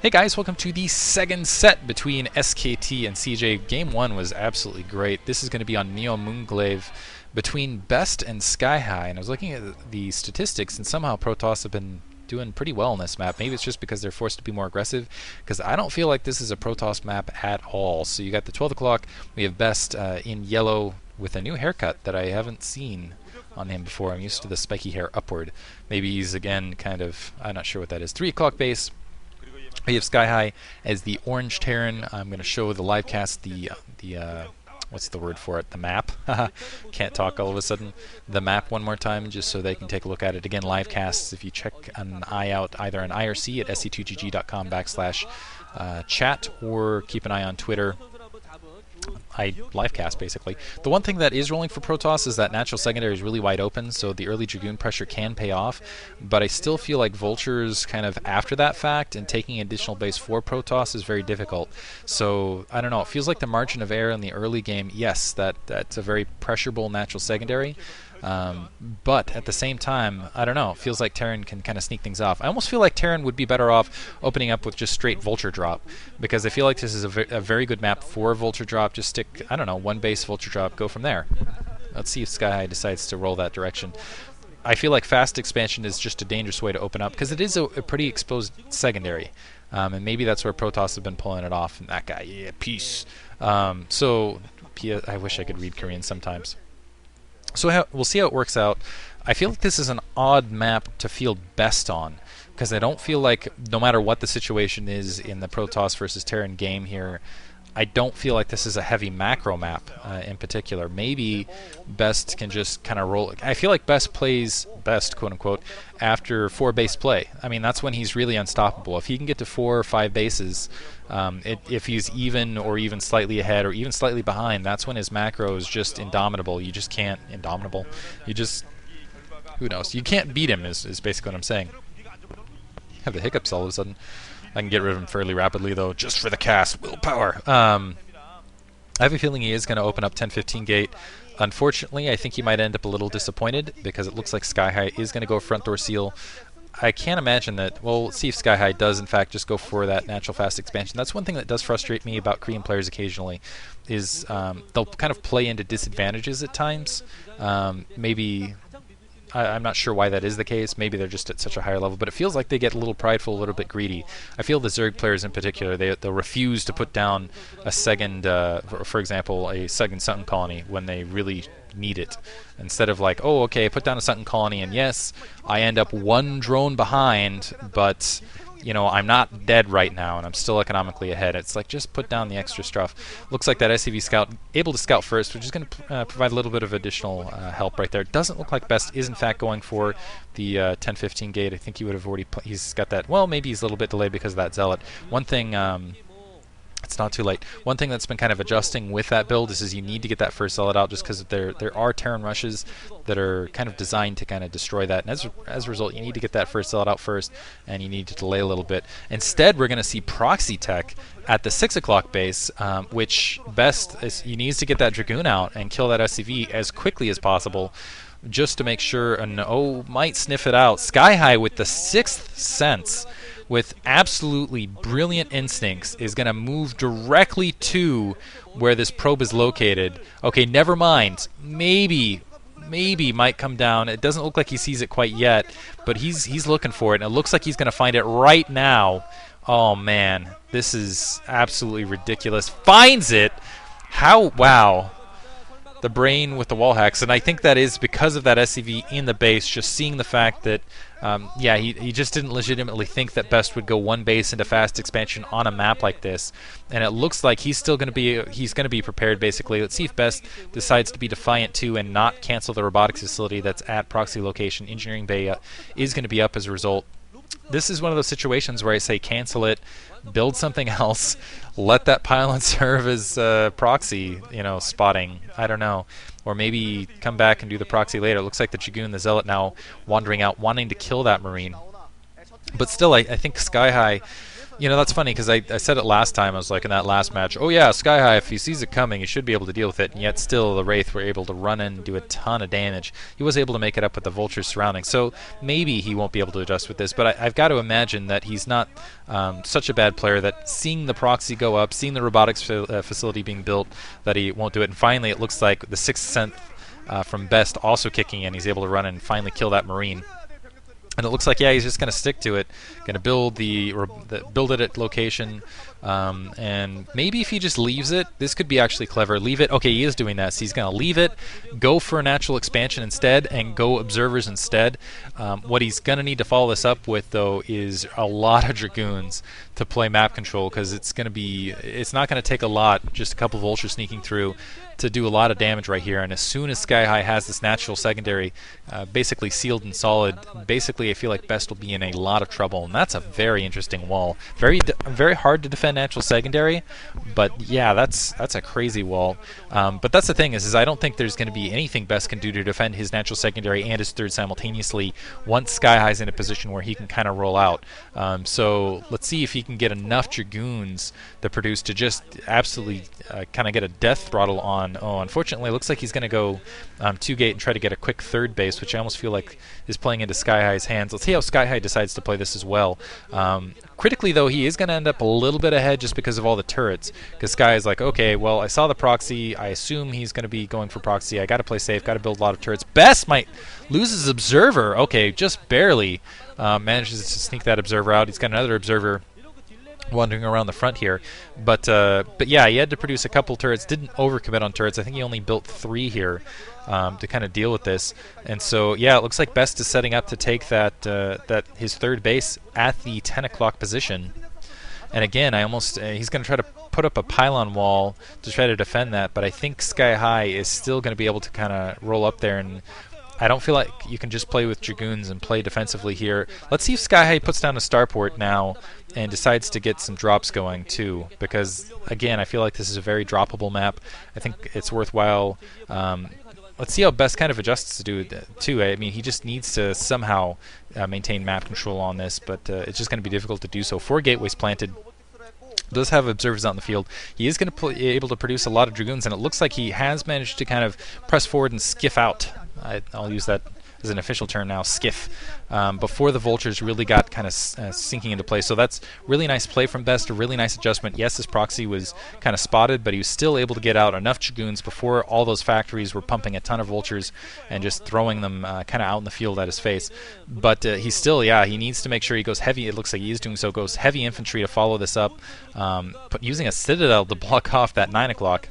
Hey guys, welcome to the second set between SKT and CJ. Game 1 was absolutely great. This is going to be on Neo MoonGlaive between Best and Skyhigh. And I was looking at the statistics, and somehow Protoss have been doing pretty well on this map. Maybe it's just because they're forced to be more aggressive, because I don't feel like this is a Protoss map at all. So you got the 12 o'clock, we have Best in yellow with a new haircut that I haven't seen on him before. I'm used to the spiky hair upward. Maybe he's again kind of, I'm not sure what that is. 3 o'clock base. We have Skyhigh as the orange Terran. I'm going to show the live cast the what's the word for it? The map. Can't talk all of a sudden. The map one more time, just so they can take a look at it. Again, live casts. If you check an eye out, either on IRC at sc2gg.com/chat, or keep an eye on Twitter. I livecast basically. The one thing that is rolling for Protoss is that natural secondary is really wide open, so the early Dragoon pressure can pay off, but I still feel like Vultures kind of after that fact and taking additional base for Protoss is very difficult. So I don't know, it feels like the margin of error in the early game, yes, that's a very pressurable natural secondary. But at the same time, I don't know, it feels like Terran can kind of sneak things off. I almost feel like Terran would be better off opening up with just straight Vulture drop, because I feel like this is a very good map for Vulture drop. Just stick, I don't know, one base Vulture drop, go from there. Let's see if Skyhigh decides to roll that direction. I feel like fast expansion is just a dangerous way to open up, because it is a pretty exposed secondary. And maybe that's where Protoss have been pulling it off. And that guy, yeah, peace. I wish I could read Korean sometimes. So we'll see how it works out. I feel like this is an odd map to field Best on, because I don't feel like, no matter what the situation is in the Protoss versus Terran game here, I don't feel like this is a heavy macro map in particular. Maybe Best can just kind of roll. I feel like Best plays best, quote unquote, after 4 base play. I mean, that's when he's really unstoppable. If he can get to 4 or 5 bases, if he's even or even slightly ahead or even slightly behind, that's when his macro is just indomitable. You just can't, indomitable, you just, who knows, you can't beat him is basically what I'm saying. Have the hiccups all of a sudden. I can get rid of him fairly rapidly, though, just for the cast. Willpower. I have a feeling he is going to open up 10-15 gate. Unfortunately, I think he might end up a little disappointed, because it looks like Skyhigh is going to go front door seal. I can't imagine that. Well, let's see if Skyhigh does, in fact, just go for that natural fast expansion. That's one thing that does frustrate me about Korean players occasionally, is they'll kind of play into disadvantages at times. Maybe... I'm not sure why that is the case. Maybe they're just at such a higher level, but it feels like they get a little prideful, a little bit greedy. I feel the Zerg players in particular, they'll refuse to put down a second, for example, a second Sunken colony when they really need it. Instead of like, oh, okay, put down a Sunken colony, and yes, I end up 1 drone behind, but... you know, I'm not dead right now, and I'm still economically ahead. It's like, just put down the extra stuff. Looks like that SCV scout able to scout first, which is going to provide a little bit of additional help right there. It doesn't look like Best is in fact going for the 10-15 gate. I think he would have already. He's got that. Well, maybe he's a little bit delayed because of that zealot. One thing. It's not too late. One thing that's been kind of adjusting with that build is you need to get that first zealot out, just because there are Terran rushes that are kind of designed to kind of destroy that. And as a result, you need to get that first zealot out first, and you need to delay a little bit. Instead, we're going to see proxy tech at the 6 o'clock base, which Best is, he needs to get that Dragoon out and kill that SCV as quickly as possible, just to make sure. And might sniff it out. Skyhigh with the 6th sense, with absolutely brilliant instincts, is going to move directly to where this probe is located. Okay, never mind. Maybe might come down. It doesn't look like he sees it quite yet, but he's looking for it, and it looks like he's going to find it right now. Oh man, this is absolutely ridiculous. Finds it. How? Wow. The brain with the wall hacks, and I think that is because of that SCV in the base, just seeing the fact that yeah, he just didn't legitimately think that Best would go 1 base into fast expansion on a map like this, and it looks like he's still going to be prepared basically. Let's see if Best decides to be defiant too and not cancel the robotics facility that's at proxy location. Engineering bay is going to be up as a result. This is one of those situations where I say cancel it, build something else, let that pylon serve as proxy, you know, spotting. I don't know. Or maybe come back and do the proxy later. It looks like the Dragoon, the Zealot now wandering out, wanting to kill that Marine. But still, I think Skyhigh, You know, that's funny because I said it last time. I was like in that last match, oh yeah, Skyhigh, if he sees it coming, he should be able to deal with it. And yet still the Wraith were able to run in and do a ton of damage. He was able to make it up with the Vultures surrounding. So maybe he won't be able to adjust with this, but I've got to imagine that he's not such a bad player that seeing the proxy go up, seeing the robotics facility being built, that he won't do it. And finally it looks like the 6th Sense from Best also kicking in. He's able to run in and finally kill that Marine. And it looks like, yeah, he's just going to stick to it, going to build build it at location, and maybe if he just leaves it, this could be actually clever. Leave it. Okay, he is doing that. So he's going to leave it, go for a natural expansion instead, and go observers instead. What he's going to need to follow this up with, though, is a lot of Dragoons to play map control, because it's not going to take a lot, just a couple vultures sneaking through, to do a lot of damage right here. And as soon as Skyhigh has this natural secondary basically sealed and solid, basically I feel like Best will be in a lot of trouble. And that's a very interesting wall. Very hard to defend natural secondary, but yeah, that's a crazy wall. But that's the thing is I don't think there's going to be anything Best can do to defend his natural secondary and his third simultaneously once Skyhigh's in a position where he can kind of roll out. So let's see if he can get enough Dragoons to produce to just absolutely kind of get a death throttle on. Oh, unfortunately, it looks like he's going to go 2-gate and try to get a quick third base, which I almost feel like is playing into Skyhigh's hands. Let's see how Skyhigh decides to play this as well. Critically, though, he is going to end up a little bit ahead just because of all the turrets. Because Sky is like, okay, well, I saw the proxy. I assume he's going to be going for proxy. I got to play safe. Got to build a lot of turrets. Best might lose his observer. Okay, just barely manages to sneak that observer out. He's got another observer wandering around the front here, but yeah, he had to produce a couple turrets. Didn't overcommit on turrets. I think he only built 3 here to kind of deal with this. And so yeah, it looks like Best is setting up to take that his third base at the 10 o'clock position. And again, he's going to try to put up a pylon wall to try to defend that, but I think Skyhigh is still going to be able to kind of roll up there, and I don't feel like you can just play with Dragoons and play defensively here. Let's see if Skyhigh puts down a starport now and decides to get some drops going too, because again, I feel like this is a very droppable map. I think it's worthwhile. Let's see how Best kind of adjusts to do it too. I mean, he just needs to somehow maintain map control on this, but it's just going to be difficult to do so. 4 gateways planted. Does have observers out in the field. He is going to be able to produce a lot of Dragoons, and it looks like he has managed to kind of press forward and skiff out. I'll use that as an official term now, skiff, before the Vultures really got kind of sinking into place. So that's really nice play from Best, a really nice adjustment. Yes, his proxy was kind of spotted, but he was still able to get out enough Dragoons before all those factories were pumping a ton of Vultures and just throwing them kind of out in the field at his face. But he still, yeah, he needs to make sure he goes heavy. It looks like he is doing so. Goes heavy infantry to follow this up, but using a Citadel to block off that 9 o'clock.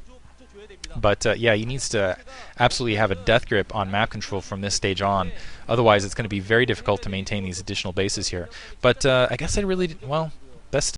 But yeah, he needs to absolutely have a death grip on map control from this stage on. Otherwise, it's going to be very difficult to maintain these additional bases here. But I guess I really, well, Best